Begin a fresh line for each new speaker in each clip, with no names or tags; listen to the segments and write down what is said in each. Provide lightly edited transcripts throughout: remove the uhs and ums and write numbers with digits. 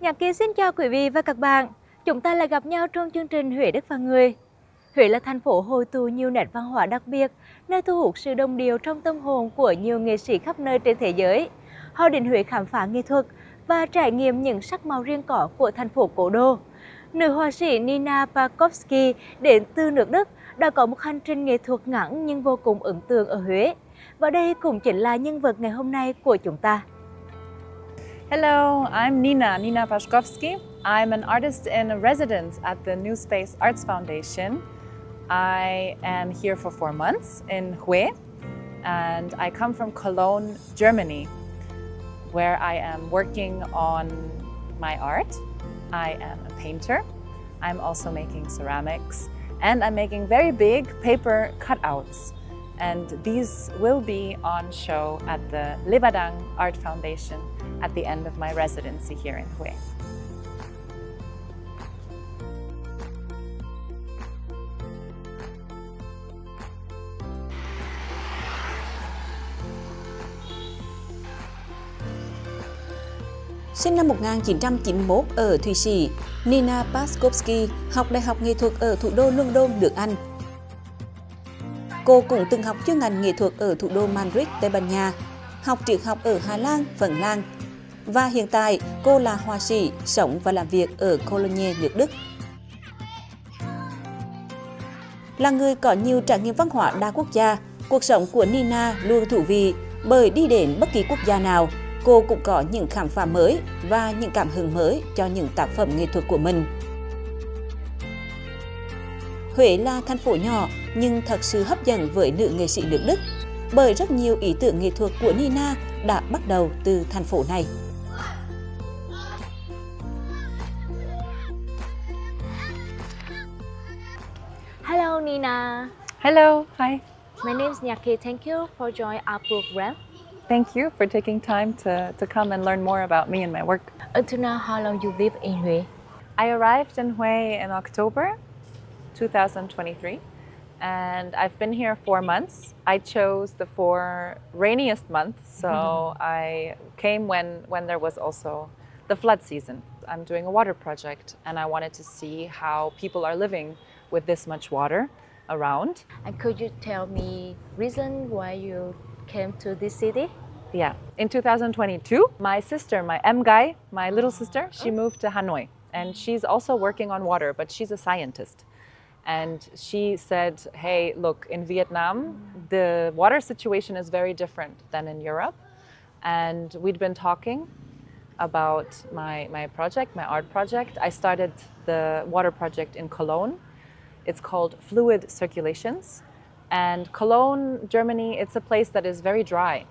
Nhạc Kỳ xin chào quý vị và các bạn. Chúng ta lại gặp nhau trong chương trình Huế Đất và Người. Huế là thành phố hội tụ nhiều nét văn hóa đặc biệt, nơi thu hút sự đồng điệu trong tâm hồn của nhiều nghệ sĩ khắp nơi trên thế giới. Họ đến Huế khám phá nghệ thuật và trải nghiệm những sắc màu riêng có của thành phố cố đô. Nữ họa sĩ NINA PASZKOWSKI đến từ nước Đức đã có một hành trình nghệ thuật ngắn nhưng vô cùng ấn tượng ở Huế. Và đây cũng chính là nhân vật ngày hôm nay của chúng ta.
Hello, I'm Nina Paszkowski. I'm an artist in residence at the New Space Arts Foundation. I am here for 4 months in Huế, and I come from Cologne, Germany, where I am working on my art. I am a painter. I'm also making ceramics, and I'm making very big paper cutouts. And these will be on show at the Livadang Art Foundation at the end of my residency here in Huế.
Sinh năm 1991 ở Thụy Sĩ, Nina Paszkowski học Đại học Nghệ thuật ở thủ đô London, nước Anh. Cô cũng từng học chuyên ngành nghệ thuật ở thủ đô Madrid, Tây Ban Nha, học triết học ở Hà Lan, Phần Lan. Và hiện tại, cô là họa sĩ, sống và làm việc ở Cologne, nước Đức. Là người có nhiều trải nghiệm văn hóa đa quốc gia, cuộc sống của Nina luôn thú vị bởi đi đến bất kỳ quốc gia nào, cô cũng có những khám phá mới và những cảm hứng mới cho những tác phẩm nghệ thuật của mình. Huế là thành phố nhỏ nhưng thật sự hấp dẫn với nữ nghệ sĩ nước Đức bởi rất nhiều ý tưởng nghệ thuật của Nina đã bắt đầu từ thành phố này.
Hello Nina.
Hello, hi.
My name is Nghệ. Thank you for joining our program.
Thank you for taking time to come and learn more about me and my work.
Until now, how long you live in Huế?
I arrived in Huế in October 2023, and I've been here 4 months. I chose the 4 rainiest months, so I came when there was also the flood season. I'm doing a water project, and I wanted to see how people are living with this much water around.
And could you tell me reason why you came to this city?
Yeah, in 2022, my sister, my em gái, my little sister, she moved to Hanoi, and she's also working on water, but she's a scientist. And she said, hey, look, in Vietnam, the water situation is very different than in Europe. And we'd been talking about my project, my art project. I started the water project in Cologne. It's called Fluid Circulations. And Cologne, Germany, it's a place that is very dry.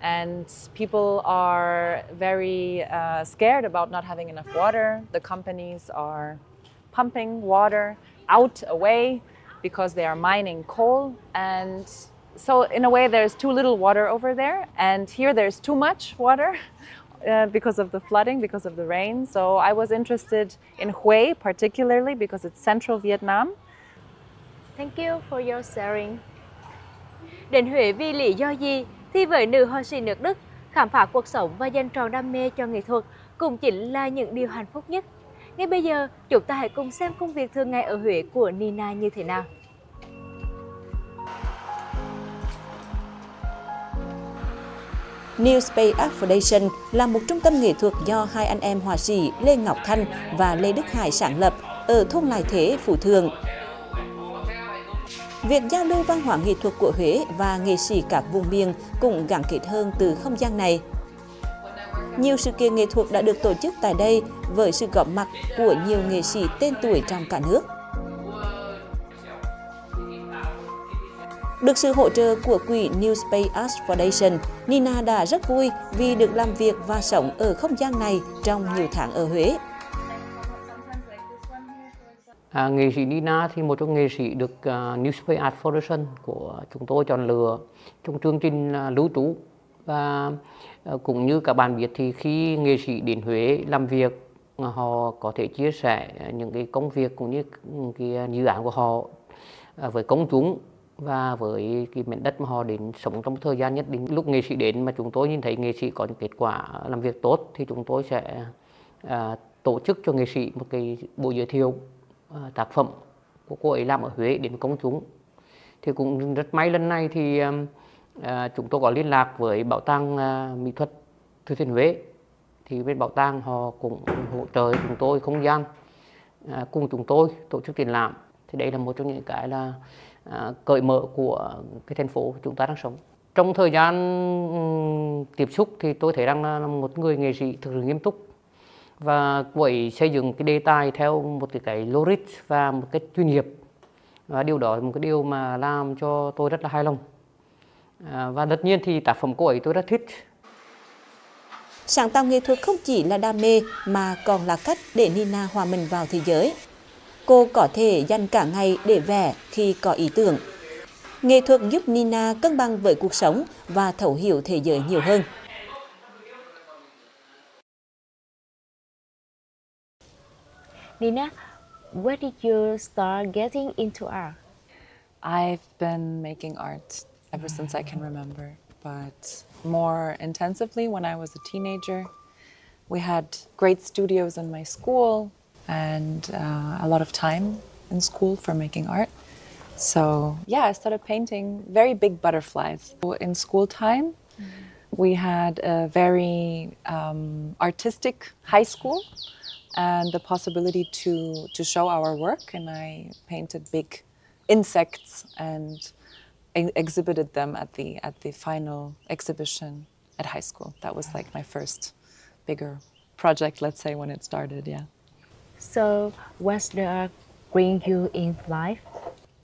And people are very scared about not having enough water. The companies are pumping water out, away, because they are mining coal. And so in a way, there's too little water over there. And here there's too much water because of the flooding, because of the rain. So I was interested in Huế particularly because it's central Vietnam.
Thank you for your sharing. Đến Huế vì lý do gì thì với nữ họa sĩ nước Đức, khám phá cuộc sống và dành trọn đam mê cho nghệ thuật cũng chính là những điều hạnh phúc nhất. Ngay bây giờ, chúng ta hãy cùng xem công việc thường ngày ở Huế của Nina như thế nào.
New Space Art Foundation là một trung tâm nghệ thuật do hai anh em họa sĩ Lê Ngọc Thanh và Lê Đức Hải sáng lập ở thôn Lại Thế, Phú Thượng. Việc giao lưu văn hóa nghệ thuật của Huế và nghệ sĩ các vùng miền cũng gắn kết hơn từ không gian này. Nhiều sự kiện nghệ thuật đã được tổ chức tại đây với sự góp mặt của nhiều nghệ sĩ tên tuổi trong cả nước. Được sự hỗ trợ của quỹ New Space Arts Foundation, Nina đã rất vui vì được làm việc và sống ở không gian này trong nhiều tháng ở Huế.
Nghệ sĩ Nina thì một trong nghệ sĩ được New Space Art Foundation của chúng tôi chọn lựa trong chương trình lưu trú. Và cũng như các bạn biết thì khi nghệ sĩ đến Huế làm việc, họ có thể chia sẻ những cái công việc cũng như cái dự án của họ với công chúng và với cái mảnh đất mà họ đến sống trong một thời gian nhất định. Lúc nghệ sĩ đến mà chúng tôi nhìn thấy nghệ sĩ có những kết quả làm việc tốt thì chúng tôi sẽ tổ chức cho nghệ sĩ một cái buổi giới thiệu tác phẩm của cô ấy làm ở Huế đến công chúng. Thì cũng rất may lần này thì chúng tôi có liên lạc với Bảo tàng Mỹ thuật Thừa Thiên Huế. Thì bên bảo tàng họ cũng hỗ trợ chúng tôi không gian cùng chúng tôi tổ chức triển lãm. Thì đây là một trong những cái là cởi mở của cái thành phố chúng ta đang sống. Trong thời gian tiếp xúc thì tôi thấy rằng là một người nghệ sĩ thực sự nghiêm túc và cô ấy xây dựng cái đề tài theo một cái logic và một cách chuyên nghiệp, và điều đó là một cái điều mà làm cho tôi rất là hài lòng. Và tất nhiên thì tác phẩm cô ấy tôi rất thích.
Sáng tạo nghệ thuật không chỉ là đam mê mà còn là cách để Nina hòa mình vào thế giới. Cô có thể dành cả ngày để vẽ khi có ý tưởng. Nghệ thuật giúp Nina cân bằng với cuộc sống và thấu hiểu thế giới nhiều hơn.
Nina, where did you start getting into art?
I've been making art ever since I can remember, but more intensively when I was a teenager. We had great studios in my school and a lot of time in school for making art. So yeah, I started painting very big butterflies. In school time, we had a very artistic high school and the possibility to show our work, and I painted big insects and exhibited them at the final exhibition at high school. That was like my first bigger project, let's say, when it started, yeah.
So what's the art bring you in life?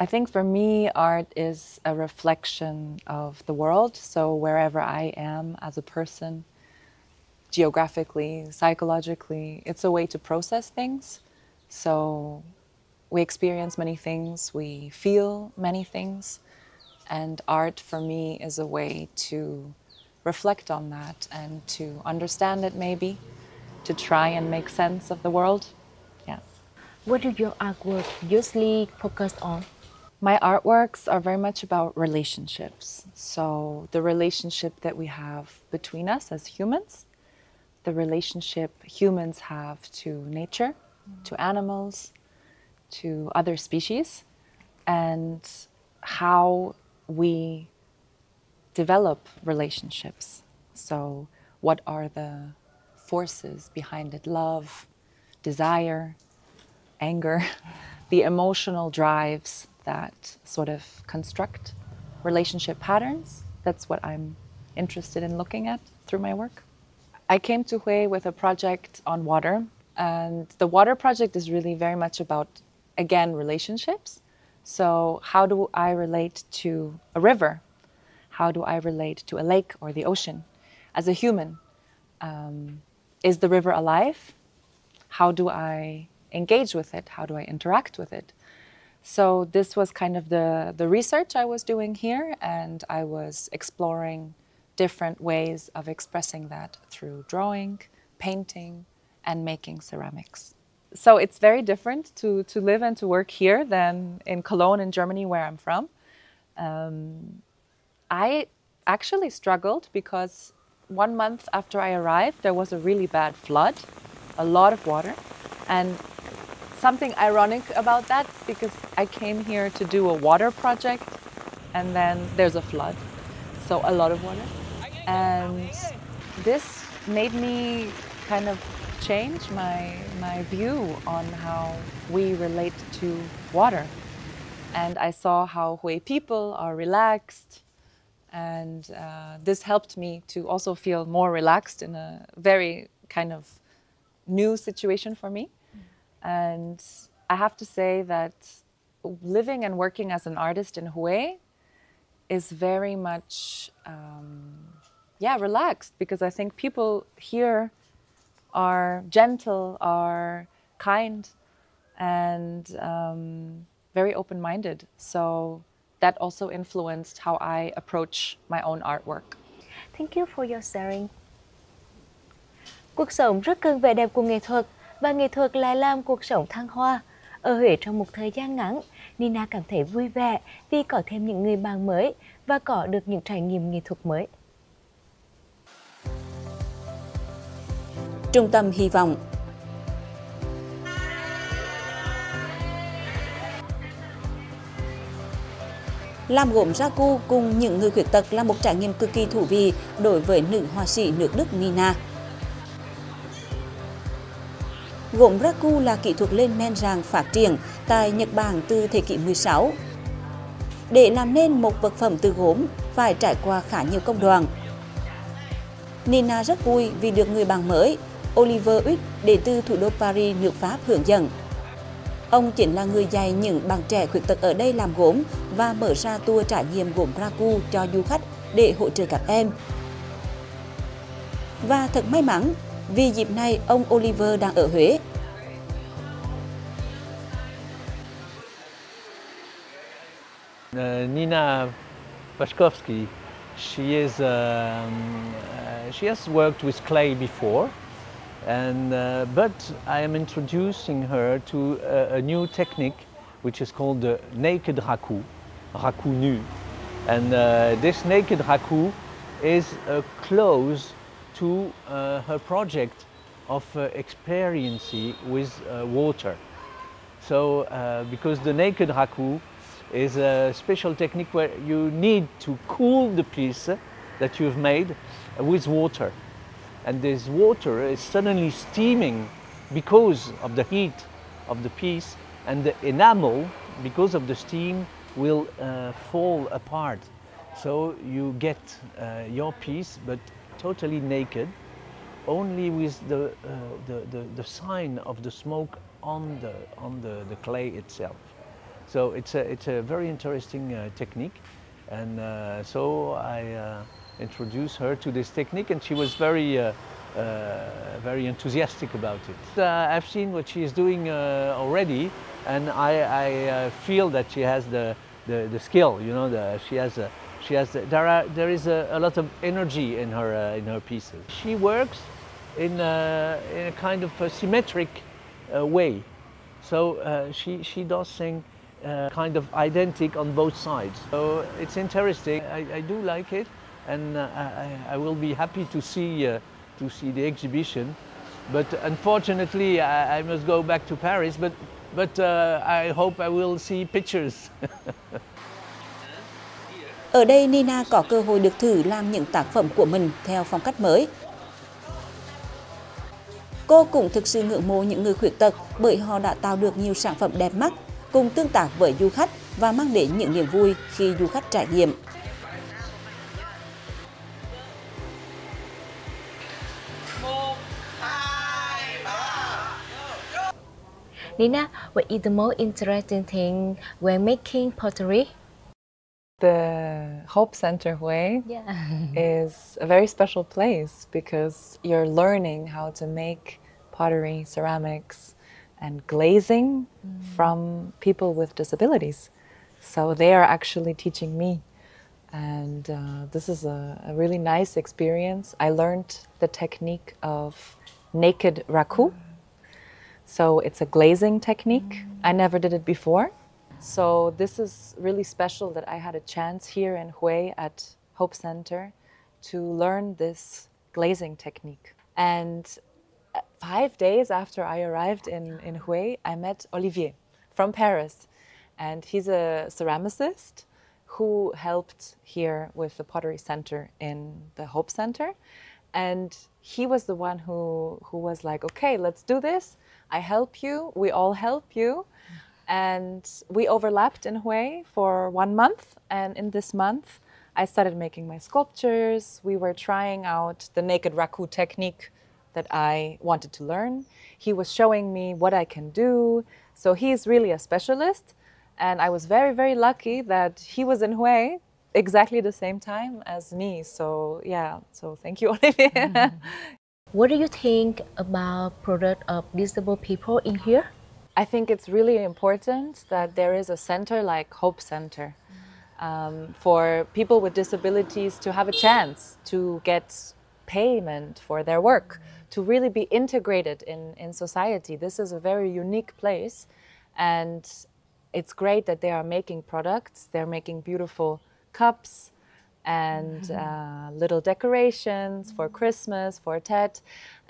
I think for me, art is a reflection of the world. So wherever I am as a person, geographically, psychologically, it's a way to process things. So we experience many things, we feel many things, and art for me is a way to reflect on that and to understand it maybe, to try and make sense of the world. Yeah.
What do your artwork usually focus on?
My artworks are very much about relationships. So the relationship that we have between us as humans, the relationship humans have to nature, to animals, to other species, and how we develop relationships. So what are the forces behind it? Love, desire, anger, the emotional drives that sort of construct relationship patterns. That's what I'm interested in looking at through my work. I came to Hue with a project on water, and the water project is really very much about, again, relationships. So how do I relate to a river? How do I relate to a lake or the ocean? As a human, is the river alive? How do I engage with it? How do I interact with it? So this was kind of the research I was doing here, and I was exploring different ways of expressing that through drawing, painting, and making ceramics. So it's very different to live and to work here than in Cologne in Germany, where I'm from. I actually struggled because 1 month after I arrived, there was a really bad flood, a lot of water, and something ironic about that, because I came here to do a water project and then there's a flood, so a lot of water. And this made me kind of change my view on how we relate to water. And I saw how Hue people are relaxed, and this helped me to also feel more relaxed in a very kind of new situation for me. And I have to say that living and working as an artist in Hue is very much, relaxed, because I think people here are gentle, are kind, and very open-minded. So that also influenced how I approach my own artwork.
Thank you for your sharing. Cuộc sống rất cần vẻ đẹp của nghệ thuật, và nghệ thuật lại làm cuộc sống thăng hoa. Ở Huế trong một thời gian ngắn, Nina cảm thấy vui vẻ vì có thêm những người bạn mới và có được những trải nghiệm nghệ thuật mới.
Trung tâm hy vọng Làm gốm raku cùng những người khuyết tật là một trải nghiệm cực kỳ thú vị đối với nữ họa sĩ nước Đức Nina. Gốm raku là kỹ thuật lên men rang phát triển tại Nhật Bản từ thế kỷ 16. Để làm nên một vật phẩm từ gốm phải trải qua khá nhiều công đoạn. Nina rất vui vì được người bạn mới, Oliver Uy, đến từ thủ đô Paris, nước Pháp hướng dẫn. Ông chính là người dạy những bạn trẻ khuyết tật ở đây làm gốm và mở ra tour trải nghiệm gốm raku cho du khách để hỗ trợ các em. Và thật may mắn, vì dịp này ông Oliver đang ở Huế.
Nina Paszkowski, she has worked with clay before, and but I am introducing her to a new technique, which is called the naked raku, raku nu, and this naked raku is close to her project of experiencing with water. So because the naked raku is a special technique where you need to cool the piece that you've made with water. And this water is suddenly steaming because of the heat of the piece, and the enamel, because of the steam, will fall apart. So you get your piece, but totally naked, only with the sign of the smoke on the clay itself. So it's a very interesting technique, and so I introduced her to this technique, and she was very enthusiastic about it. I've seen what she is doing already, and I feel that she has the skill. You know, there is a lot of energy in her pieces. She works in a kind of a symmetric way, so she does things kind of identical on both sides. So it's interesting. I do like it, and I will be happy to see the exhibition. But unfortunately, I must go back to Paris. But I hope I will see pictures.
Ở đây Nina có cơ hội được thử làm những tác phẩm của mình theo phong cách mới. Cô cũng thực sự ngưỡng mộ những người khuyết tật bởi họ đã tạo được nhiều sản phẩm đẹp mắt, cùng tương tác với du khách và mang đến những niềm vui khi du khách trải nghiệm.
Nina, what is the most interesting thing when making pottery?
The Hope Center Huế is a very special place because you're learning how to make pottery, ceramics, and glazing from people with disabilities. So they are actually teaching me. And this is a really nice experience. I learned the technique of naked raku. So it's a glazing technique. I never did it before. So this is really special that I had a chance here in Huế at Hope Center to learn this glazing technique. And 5 days after I arrived in Huế, I met Olivier from Paris. And he's a ceramicist who helped here with the Pottery Center in the Hope Center. And he was the one who was like, okay, let's do this. I help you, we all help you. And we overlapped in Huế for 1 month. And in this month, I started making my sculptures. We were trying out the naked raku technique that I wanted to learn. He was showing me what I can do. So he's really a specialist. And I was very, very lucky that he was in Huế exactly the same time as me. So yeah, so thank you, Olivier.
What do you think about product of disabled people in here?
I think it's really important that there is a center like Hope Center for people with disabilities to have a chance to get payment for their work, to really be integrated in society. This is a very unique place, and it's great that they are making products. They're making beautiful cups and little decorations for Christmas, for Tet,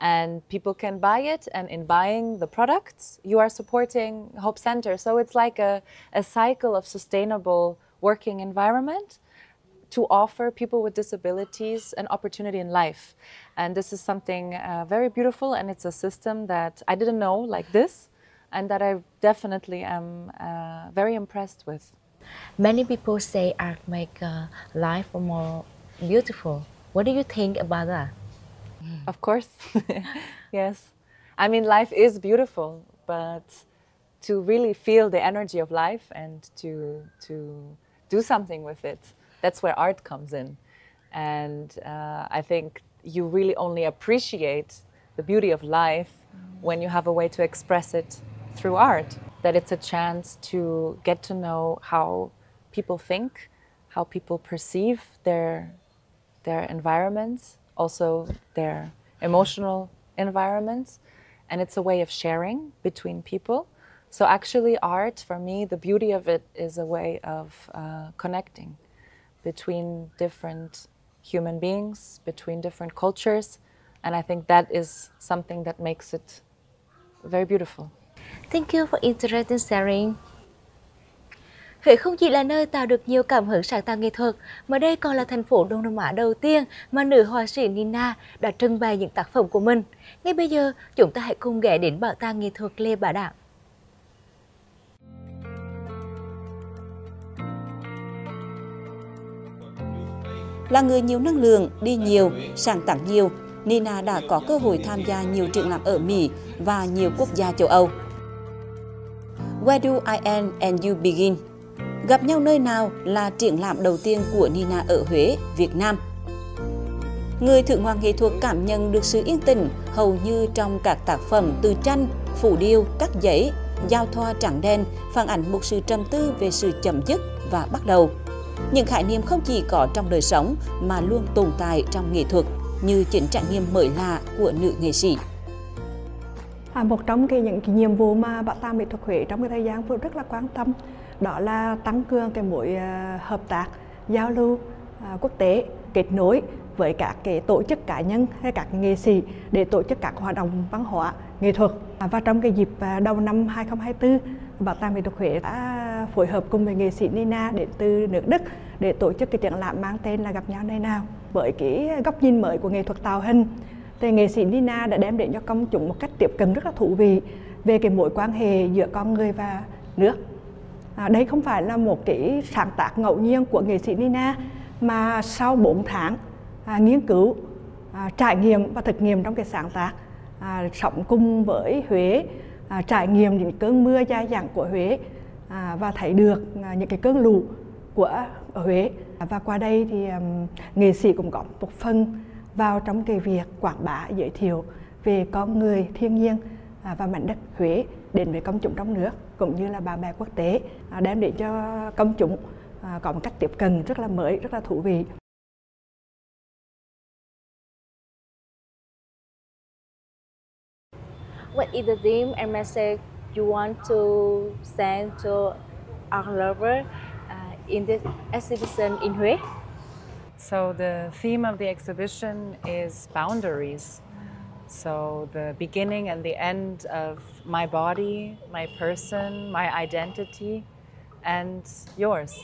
and people can buy it, and in buying the products, you are supporting Hope Center. So it's like a cycle of sustainable working environment to offer people with disabilities an opportunity in life. And this is something very beautiful, and it's a system that I didn't know like this, and that I definitely am very impressed with.
Many people say art make life more beautiful. What do you think about that?
Of course, yes. I mean, life is beautiful, but to really feel the energy of life and to do something with it, that's where art comes in. And I think you really only appreciate the beauty of life when you have a way to express it through art. That it's a chance to get to know how people think, how people perceive their environments, also their emotional environments. And it's a way of sharing between people. So actually art, for me, the beauty of it is a way of connecting between different human beings, between different cultures. And I think that is something that makes it very beautiful.
Thank you for interesting sharing. Huế không chỉ là nơi tạo được nhiều cảm hứng sáng tạo nghệ thuật, mà đây còn là thành phố Đông Nam Á đầu tiên mà nữ họa sĩ Nina đã trưng bày những tác phẩm của mình. Ngay bây giờ, chúng ta hãy cùng ghé đến Bảo tàng nghệ thuật Lê Bá Đảng.
Là người nhiều năng lượng, đi nhiều, sáng tạo nhiều, Nina đã có cơ hội tham gia nhiều triển lãm ở Mỹ và nhiều quốc gia châu Âu. Where do I end and you begin? Gặp nhau nơi nào là triển lãm đầu tiên của Nina ở Huế, Việt Nam. Người thưởng ngoạn nghệ thuật cảm nhận được sự yên tĩnh hầu như trong các tác phẩm từ tranh, phủ điêu, cắt giấy, giao thoa trắng đen phản ảnh một sự trầm tư về sự chấm dứt và bắt đầu. Những khái niệm không chỉ có trong đời sống mà luôn tồn tại trong nghệ thuật, như chính trải nghiệm mới lạ của nữ nghệ sĩ.
Một trong những nhiệm vụ mà Bảo tàng Mỹ thuật Huế trong cái thời gian vừa rất là quan tâm, đó là tăng cường cái mối hợp tác, giao lưu quốc tế, kết nối với các cái tổ chức cá nhân hay các nghệ sĩ để tổ chức các hoạt động văn hóa nghệ thuật. Và trong cái dịp đầu năm 2024, Bảo tàng Mỹ thuật Huế đã phối hợp cùng với nghệ sĩ Nina đến từ nước Đức để tổ chức cái triển lãm mang tên là Gặp nhau nơi nào. Với cái góc nhìn mới của nghệ thuật tạo hình, thì nghệ sĩ Nina đã đem đến cho công chúng một cách tiếp cận rất là thú vị về cái mối quan hệ giữa con người và nước. Đây không phải là một cái sáng tác ngẫu nhiên của nghệ sĩ Nina, mà sau 4 tháng nghiên cứu, trải nghiệm và thực nghiệm trong cái sáng tác, sống cùng với Huế, trải nghiệm những cơn mưa dai dẳng của Huế và thấy được những cái cơn lũ của Huế. Và qua đây thì nghệ sĩ cũng có một phần vào trong cái việc quảng bá, giới thiệu về con người, thiên nhiên và mảnh đất Huế đến với công chúng trong nước cũng như là bạn bè quốc tế, đem đến cho công chúng có một cách tiếp cận rất là mới, rất là thú vị.
What is the theme and message you want to send to art lovers in this exhibition in Huế?
So the theme of the exhibition is boundaries. So the beginning and the end of my body, my person, my identity, and yours.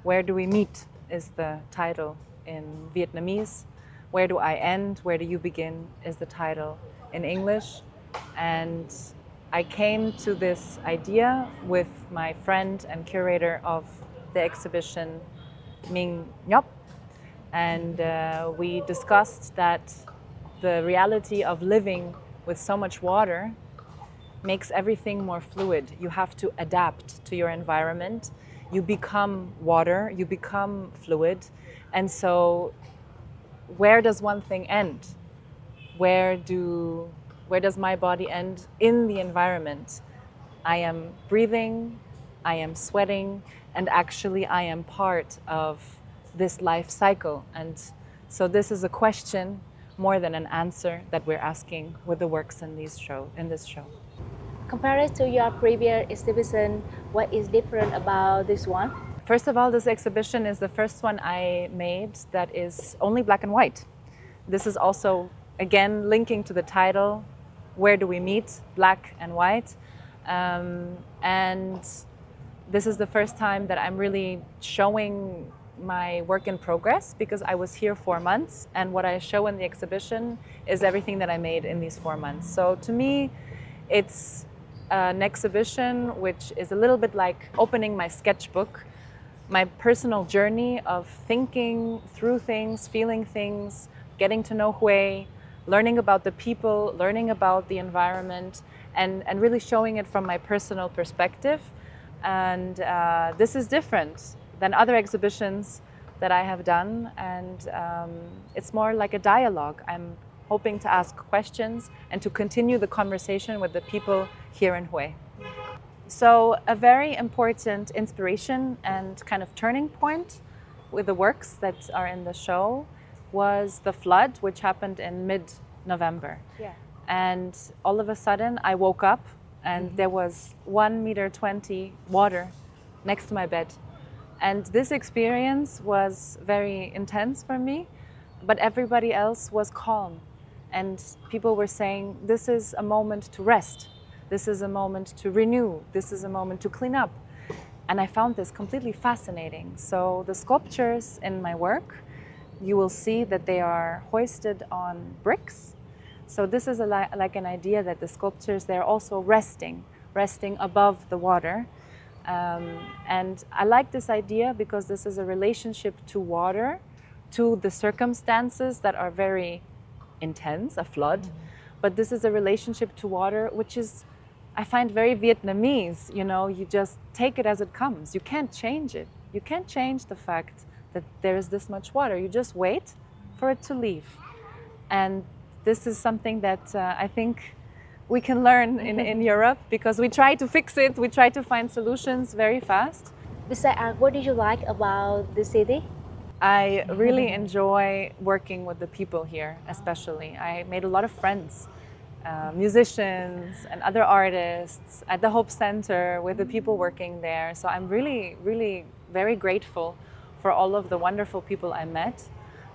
Where do we meet is the title in Vietnamese. Where do I end, where do you begin is the title in English. And I came to this idea with my friend and curator of the exhibition, Minh Nhop. And we discussed that the reality of living with so much water makes everything more fluid. You have to adapt to your environment. You become water, you become fluid. And so where does one thing end? Where does my body end in the environment? I am breathing, I am sweating, and actually I am part of this life cycle. And so this is a question more than an answer that we're asking with the works in this show.
Compared to your previous exhibition, what is different about this one?
First of all, this exhibition is the first one I made that is only black and white. This is also, again, linking to the title, Where do we meet? Black and white. And This is the first time that I'm really showing my work in progress because I was here 4 months, and what I show in the exhibition is everything that I made in these 4 months. So to me, it's an exhibition which is a little bit like opening my sketchbook, my personal journey of thinking through things, feeling things, getting to know Hue, learning about the people, learning about the environment, and really showing it from my personal perspective. And this is different than other exhibitions that I have done, and it's more like a dialogue. I'm hoping to ask questions and to continue the conversation with the people here in Hue. So a very important inspiration and kind of turning point with the works that are in the show was the flood, which happened in mid-November.
Yeah.
And all of a sudden I woke up and there was 1.20 meter water next to my bed. And this experience was very intense for me, but everybody else was calm. And people were saying, this is a moment to rest. This is a moment to renew. This is a moment to clean up. And I found this completely fascinating. So the sculptures in my work, you will see that they are hoisted on bricks. So this is like an idea that the sculptures, they're also resting above the water. And I like this idea because this is a relationship to water, to the circumstances that are very intense, a flood. But this is a relationship to water, which is, I find, very Vietnamese. You know, you just take it as it comes. You can't change it. You can't change the fact that there is this much water. You just wait for it to leave. And this is something that I think we can learn in Europe, because we try to fix it, we try to find solutions very fast.
Besides art, what did you like about the city?
I really enjoy working with the people here, especially. I made a lot of friends, musicians and other artists at the Hope Center with the people working there. So I'm really, really very grateful for all of the wonderful people I met.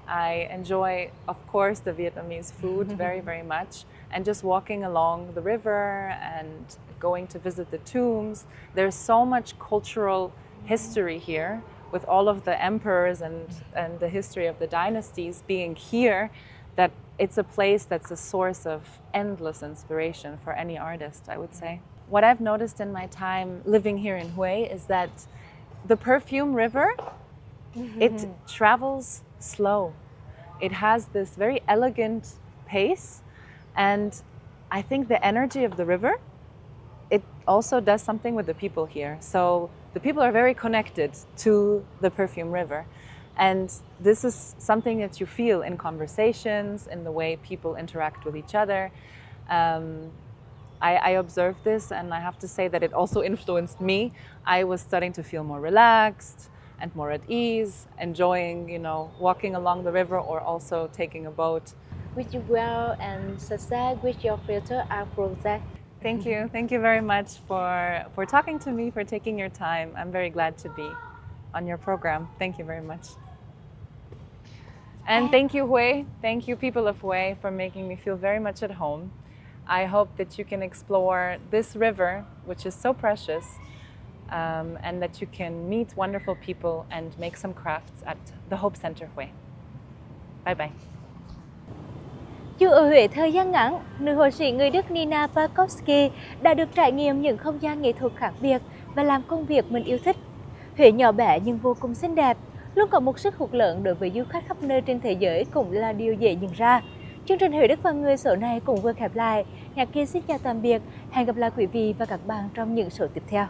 I enjoy, of course, the Vietnamese food very, very much. And just walking along the river and going to visit the tombs. There's so much cultural history here, with all of the emperors and the history of the dynasties being here, that it's a place that's a source of endless inspiration for any artist, I would say. What I've noticed in my time living here in Hue is that the Perfume River, it travels slow. It has this very elegant pace, and I think the energy of the river, it also does something with the people here. So the people are very connected to the Perfume River. And this is something that you feel in conversations, in the way people interact with each other. I observed this, and I have to say that it also influenced me. I was starting to feel more relaxed and more at ease, enjoying, you know, walking along the river or also taking a boat.
Wish you well and success with your future art project.
Thank you. Thank you very much for talking to me, for taking your time. I'm very glad to be on your program. Thank you very much. And thank you, Hue. Thank you, people of Hue, for making me feel very much at home. I hope that you can explore this river, which is so precious, and that you can meet wonderful people and make some crafts at the Hope Center Hue. Bye bye.
Dù ở Huế thời gian ngắn, nữ họa sĩ người Đức NINA PASZKOWSKI đã được trải nghiệm những không gian nghệ thuật khác biệt và làm công việc mình yêu thích. Huế nhỏ bé nhưng vô cùng xinh đẹp, luôn có một sức hút lớn đối với du khách khắp nơi trên thế giới cũng là điều dễ nhận ra. Chương trình Huế Đức và Người số này cũng vừa khép lại. Nhạc Kia xin chào tạm biệt, hẹn gặp lại quý vị và các bạn trong những số tiếp theo.